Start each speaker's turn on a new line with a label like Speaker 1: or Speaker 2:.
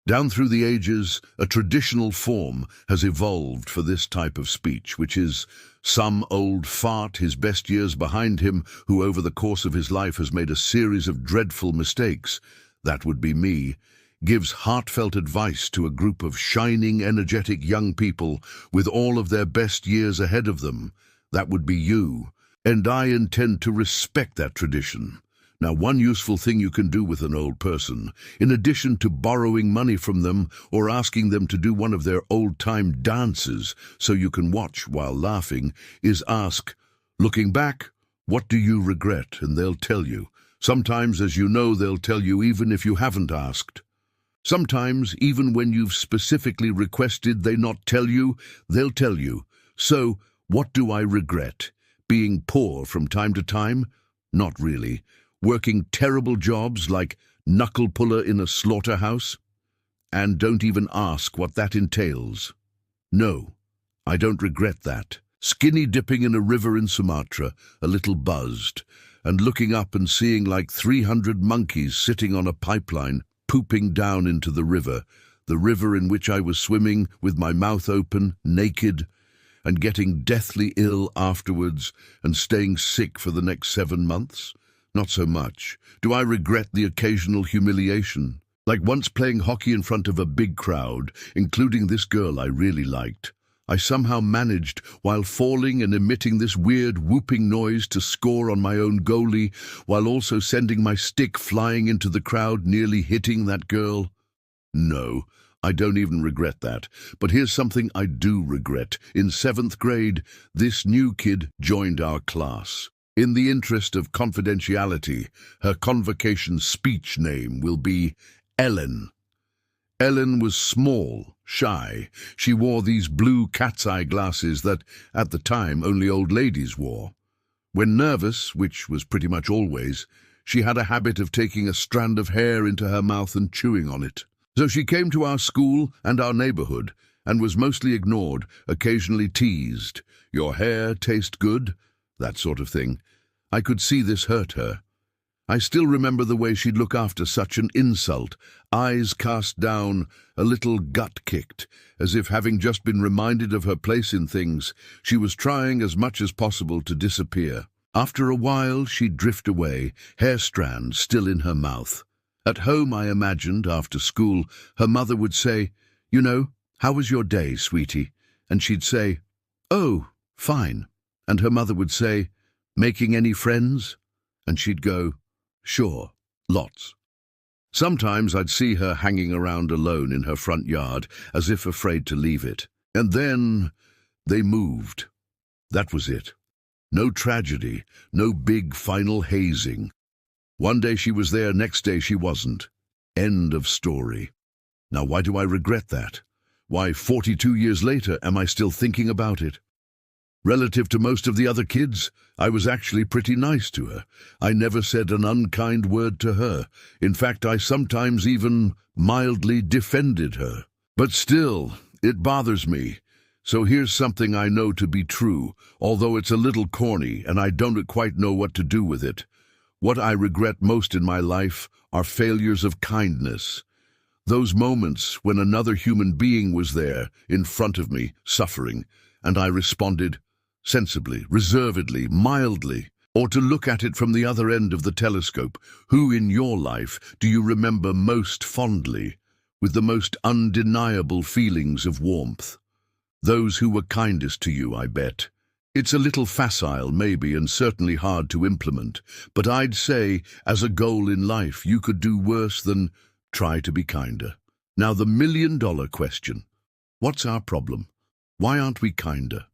Speaker 1: Down through the ages, a traditional form has evolved for this type of speech, which is some old fart, his best years behind him, who over the course of his life has made a series of dreadful mistakes. That would be me. Gives heartfelt advice to a group of shining, energetic young people with all of their best years ahead of them. That would be you. And I intend to respect that tradition. Now, one useful thing you can do with an old person, in addition to borrowing money from them or asking them to do one of their old-time dances so you can watch while laughing, is ask, looking back, what do you regret? And they'll tell you. Sometimes, as you know, they'll tell you even if you haven't asked. Sometimes, even when you've specifically requested they not tell you, they'll tell you. So, what do I regret? Being poor from time to time? Not really. Working terrible jobs like knuckle puller in a slaughterhouse? And don't even ask what that entails. No, I don't regret that. Skinny dipping in a river in Sumatra, a little buzzed, and looking up and seeing like 300 monkeys sitting on a pipeline, pooping down into the river in which I was swimming with my mouth open, naked, and getting deathly ill afterwards and staying sick for the next 7 months? Not so much. Do I regret the occasional humiliation? Like once playing hockey in front of a big crowd, including this girl I really liked. I somehow managed, while falling and emitting this weird whooping noise, to score on my own goalie, while also sending my stick flying into the crowd, nearly hitting that girl. No, I don't even regret that. But here's something I do regret. In 7th grade, this new kid joined our class. In the interest of confidentiality, her convocation speech name will be Ellen. Ellen was small, shy. She wore these blue cat's eye glasses that, at the time, only old ladies wore. When nervous, which was pretty much always, she had a habit of taking a strand of hair into her mouth and chewing on it. So she came to our school and our neighborhood and was mostly ignored, occasionally teased. Your hair tastes good? That sort of thing. I could see this hurt her. I still remember the way she'd look after such an insult, eyes cast down, a little gut-kicked, as if having just been reminded of her place in things, she was trying as much as possible to disappear. After a while, she'd drift away, hair strands still in her mouth. At home, I imagined, after school, her mother would say, "You know, how was your day, sweetie?" And she'd say, "Oh, fine." And her mother would say, "Making any friends?" And she'd go, "Sure, lots." Sometimes I'd see her hanging around alone in her front yard, as if afraid to leave it. And then they moved. That was it. No tragedy, no big final hazing. One day she was there, next day she wasn't. End of story. Now, why do I regret that? Why, 42 years later, am I still thinking about it? Relative to most of the other kids, I was actually pretty nice to her. I never said an unkind word to her. In fact, I sometimes even mildly defended her. But still, it bothers me. So here's something I know to be true, although it's a little corny and I don't quite know what to do with it. What I regret most in my life are failures of kindness. Those moments when another human being was there, in front of me, suffering, and I responded sensibly, reservedly, mildly. Or to look at it from the other end of the telescope, who in your life do you remember most fondly, with the most undeniable feelings of warmth? Those who were kindest to you, I bet. It's a little facile, maybe, and certainly hard to implement, but I'd say, as a goal in life, you could do worse than try to be kinder. Now, the million-dollar question. What's our problem? Why aren't we kinder?